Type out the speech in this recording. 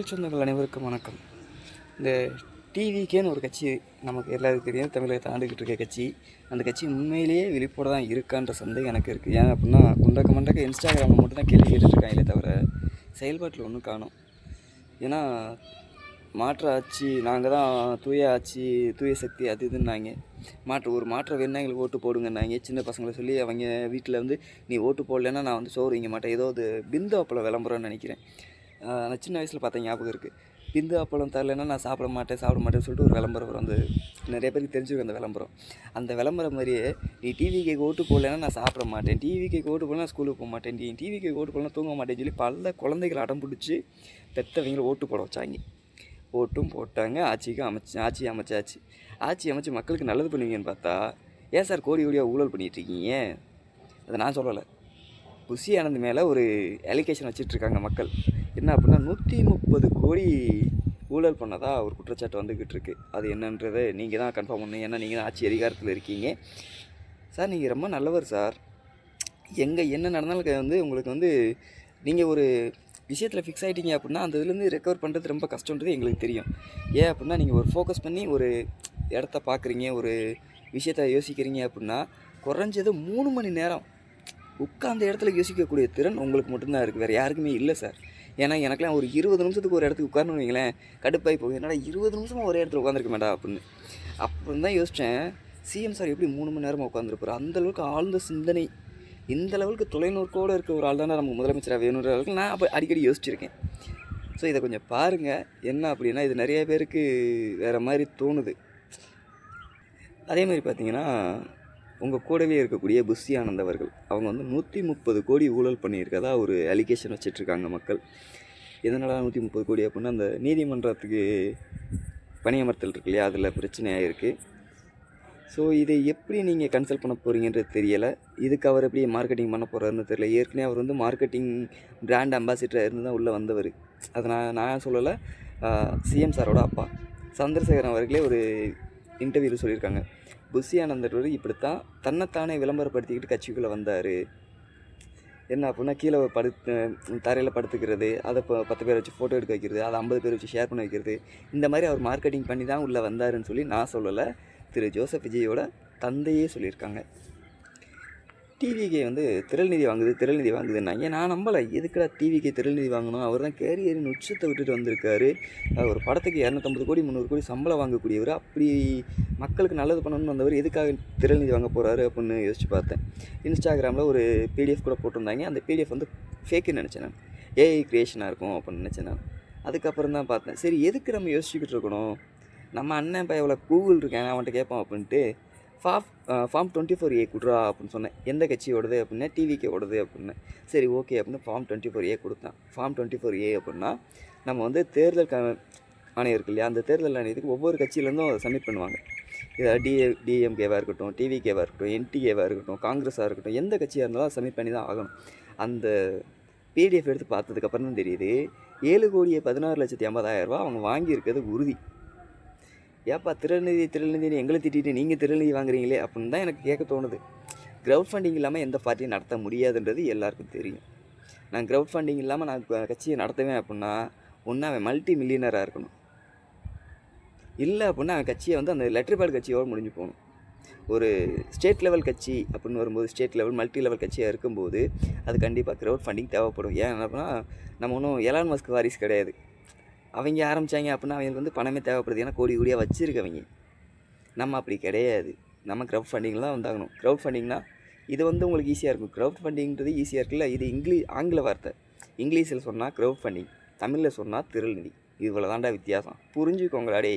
சொந்தங்கள் அனைவருக்கும் வணக்கம். இந்த டிவிகேன்னு ஒரு கட்சி நமக்கு எல்லாருக்கும் தெரியும், தமிழகத்தை ஆண்டுக்கிட்டு இருக்க கட்சி. அந்த கட்சி உண்மையிலேயே விழிப்போடு தான் இருக்கான்ற சந்தேகம் எனக்கு இருக்குது. ஏன் அப்படின்னா குண்டக்க இன்ஸ்டாகிராமில் மட்டும் தான் கேள்வி கேட்டுட்ருக்காங்களே தவிர செயல்பாட்டில் ஒன்றும் காணும். ஏன்னா மாற்று ஆட்சி, நாங்கள் தான் தூய ஆட்சி, தூய சக்தி அது இதுன்னாங்க. ஒரு மாற்றம் வேணுன்னா எங்களுக்கு ஓட்டு போடுங்கன்னாங்க. சின்ன பசங்களை சொல்லி அவங்க வீட்டில் வந்து நீ ஓட்டு போடலைன்னா நான் வந்து சோறு வைங்க மாட்டேன், ஏதோ அது பிந்து அப்பளம் விளம்பரம்னு நினைக்கிறேன். நான் சின்ன வயசில் பார்த்தேன், ஞாபகம் இருக்குது. பிந்து அப்பளம் தரலைன்னா நான் சாப்பிட மாட்டேன்னு சொல்லிட்டு ஒரு விளம்பரம் வரும். அந்த நிறைய பேருக்கு தெரிஞ்சுருக்கு அந்த விளம்பரம். அந்த விளம்பரம் மாதிரியே நீ டிவிக்கு ஓட்டு போடலைன்னா நான் சாப்பிட மாட்டேன், டிவிக்கு ஓட்டு போடலாம் நான் ஸ்கூலுக்கு போக மாட்டேன், நீ டிவிக்கு ஓட்டு போடலாம் தூங்க மாட்டேன்னு சொல்லி பல குழந்தைகளை அடம் பிடிச்சி பெற்றவங்களை ஓட்டு போட வச்சாங்க. ஓட்டும் போட்டாங்க, ஆட்சி அமைச்சாச்சு. ஆட்சி அமைச்சு மக்களுக்கு நல்லது பண்ணுவீங்கன்னு பார்த்தா ஏன் சார் கோடி கோடியாக ஊழல் பண்ணிகிட்ருக்கீங்க? அதை நான் சொல்லலை. புஷி ஆனந்த் மேலே ஒரு அலிகேஷன் வச்சிட்ருக்காங்க மக்கள். என்ன அப்படின்னா 130 கோடி ஊழல் பண்ணதாக ஒரு குற்றச்சாட்டு வந்துக்கிட்டு இருக்கு. அது என்னன்றதை நீங்கள் தான் கன்ஃபார்ம் பண்ணணும். ஏன்னா நீங்கள் தான் ஆட்சி அதிகாரத்தில் இருக்கீங்க சார். நீங்கள் ரொம்ப நல்லவர் சார். என்ன நடந்தாலும் வந்து உங்களுக்கு வந்து நீங்கள் ஒரு விஷயத்தில் ஃபிக்ஸ் ஆகிட்டீங்க அப்படின்னா அந்த இதுலேருந்து ரெக்கவர் பண்ணுறது ரொம்ப கஷ்டன்றது எங்களுக்கு தெரியும். ஏன் அப்படின்னா நீங்கள் ஒரு ஃபோக்கஸ் பண்ணி ஒரு இடத்த பார்க்குறீங்க, ஒரு விஷயத்தை யோசிக்கிறீங்க அப்படின்னா குறைஞ்சது 3 மணி நேரம் உட்காந்த இடத்துல யோசிக்கக்கூடிய திறன் உங்களுக்கு மட்டும்தான் இருக்குது, வேறு யாருக்குமே இல்லை சார். ஏன்னா எனக்குலாம் ஒரு 20 நிமிஷத்துக்கு ஒரு இடத்துக்கு உட்காரணும்னு வைங்களேன், கடுப்பாகி போகும். என்னடா 20 நிமிஷமாக ஒரே இடத்துல உட்காந்துருக்க மாட்டா அப்படின்னு. அப்புறம் தான் யோசித்தேன், சிஎம் சார் எப்படி 3 மணி நேரமாக உட்காந்துருப்பார்? அந்தளவுக்கு ஆழ்ந்த சிந்தனை, இந்த லெவலுக்கு தொலைநோக்கோடு இருக்க ஒரு ஆள் தானே நமக்கு முதலமைச்சராக வேணுன்ற அளவுக்கு நான் அப்போ அடிக்கடி யோசிச்சிருக்கேன். ஸோ இதை கொஞ்சம் பாருங்கள். என்ன அப்படின்னா இது நிறைய பேருக்கு வேறு மாதிரி தோணுது. அதே மாதிரி பார்த்தீங்கன்னா உங்கள் கூடவே இருக்கக்கூடிய புஷி ஆனந்த் அவர்கள், அவங்க வந்து 130 கோடி ஊழல் பண்ணியிருக்கதா ஒரு அலிகேஷன் வச்சிட்ருக்காங்க மக்கள். எதனால 130 கோடி அப்படின்னா அந்த நீதிமன்றத்துக்கு பணியமர்த்தல் இருக்கு இல்லையா, அதில் பிரச்சனையாக இருக்குது. ஸோ இதை எப்படி நீங்கள் கன்சல்ட் பண்ண போகிறீங்கன்றது தெரியலை. இதுக்கு அவர் எப்படி மார்க்கெட்டிங் பண்ண போகிறாருன்னு தெரியல. ஏற்கனவே அவர் வந்து மார்க்கெட்டிங் பிராண்ட் அம்பாசிடராக இருந்து தான் உள்ளே வந்தவர். அதை நான் சொல்லலை, சிஎம் சாரோட அப்பா சந்திரசேகரன் அவர்களே ஒரு இன்டர்வியூவில் சொல்லியிருக்காங்க. புஷி ஆனந்தர் இப்படித்தான் தன்னைத்தானே விளம்பரப்படுத்திக்கிட்டு கட்சிக்குள்ளே வந்தார். என்ன அப்படின்னா கீழே தரையில் படுத்துக்கிறது, அதை 10 பேர் வச்சு ஃபோட்டோ எடுக்க வைக்கிறது, அதை 50 பேர் வச்சு ஷேர் பண்ண வைக்கிறது, இந்த மாதிரி அவர் மார்க்கெட்டிங் பண்ணி தான் உள்ளே வந்தாருன்னு சொல்லி நான் சொல்லலை, திரு ஜோசப் விஜயோட தந்தையே சொல்லியிருக்காங்க. டிவிகே வந்து திரள் நிதி வாங்குதுன்னாங்க. நான் நம்பலை. எதுக்குடா டிவிகே திரள் நிதி வாங்கணும்? அவர் தான் கேரியரின் உச்சத்தை விட்டுட்டு வந்திருக்காரு. ஒரு படத்துக்கு 250 கோடி 300 கோடி சம்பளம் வாங்கக்கூடியவர், அப்படி மக்களுக்கு நல்லது பண்ணணும்னு வந்தவர் எதுக்காக திரள் நிதி வாங்க போகிறாரு அப்படின்னு யோசிச்சு பார்த்தேன். இன்ஸ்டாகிராமில் ஒரு பிடிஎஃப் கூட போட்டிருந்தாங்க. அந்த பிடிஎஃப் வந்து ஃபேக்குன்னு நினச்சேன் நான், ஏஐ க்ரியேஷனாக இருக்கும் அப்படின்னு நினச்சேன் நான். அதுக்கப்புறம் தான் பார்த்தேன், சரி எதுக்கு நம்ம யோசிச்சுக்கிட்டு இருக்கணும், நம்ம அண்ணன் இப்போ எவ்வளோ கூகுள் இருக்கேன் அவன்கிட்ட கேட்போம் அப்படின்ட்டு ஃபார்ம் 24A கொடுறா அப்படின்னு சொன்னேன். எந்த கட்சியோடது அப்படின்னா டிவிக்கு ஓடுது அப்படின்னேன். சரி ஓகே அப்படின்னு ஃபார்ம் 24A கொடுத்தான். ஃபார்ம் 24A அப்படின்னா நம்ம வந்து தேர்தல் ஆணையம் இருக்கு இல்லையா, அந்த தேர்தல் ஆணையத்துக்கு ஒவ்வொரு கட்சியிலேருந்தும் அதை சப்மிட் பண்ணுவாங்க. இதை டிஎம்கேவாக இருக்கட்டும், டிவிகேவாக இருக்கட்டும், என்டிஏவாக இருக்கட்டும், காங்கிரஸாக இருக்கட்டும், எந்த கட்சியாக இருந்தாலும் சப்மிட் பண்ணி தான் ஆகணும். அந்த பிடிஎஃப் எடுத்து பார்த்ததுக்கப்புறம் தான் தெரியுது 7,16,50,000 ரூபா அவங்க வாங்கியிருக்கிறது உறுதி. ஏப்பா திருநிதினு எங்களை திட்டிட்டு நீங்கள் திருநிதி வாங்குறீங்களே அப்படின்னு தான் எனக்கு கேட்க தோணுது. க்ரௌட் ஃபண்டிங் இல்லாமல் எந்த பார்ட்டியும் நடத்த முடியாதுன்றது எல்லாருக்கும் தெரியும். நான் க்ரௌட் ஃபண்டிங் இல்லாமல் நான் கட்சியை நடத்துவேன் அப்படின்னா ஒன்று அவன் மல்டி மில்லியனராக இருக்கணும், இல்லை அப்படின்னா அவன் கட்சியை வந்து அந்த லெட்டர் பேட் கட்சியோடு முடிஞ்சு போகணும். ஒரு ஸ்டேட் லெவல் கட்சி அப்படின்னு வரும்போது, ஸ்டேட் லெவல் மல்டி லெவல் கட்சியாக இருக்கும்போது அது கண்டிப்பாக க்ரௌட் ஃபண்டிங் தேவைப்படும். ஏன் அப்படின்னா நம்ம ஒன்றும் எலான் மஸ்க் வாரிசு கிடையாது. அவங்க ஆரம்பித்தாங்க அப்படின்னா அவங்களுக்கு வந்து பணமே தேவைப்படுது, ஏன்னா கோடி கோடியாக வச்சுருக்கவங்க. நம்ம அப்படி கிடையாது, நம்ம க்ரௌட் ஃபண்டிங்லாம் வந்தாகணும். க்ரௌட் ஃபண்டிங்னா இது வந்து உங்களுக்கு ஈஸியாக இருக்கும். க்ரௌட் ஃபண்டிங்கிறது ஈஸியாக இருக்குல்ல, இது ஆங்கில வார்த்தை. இங்கிலீஷில் சொன்னால் க்ரௌட் ஃபண்டிங், தமிழில் சொன்னால் திரள் நிதி. இவ்வளோ தாண்டா வித்தியாசம், புரிஞ்சுக்கோங்களாடே.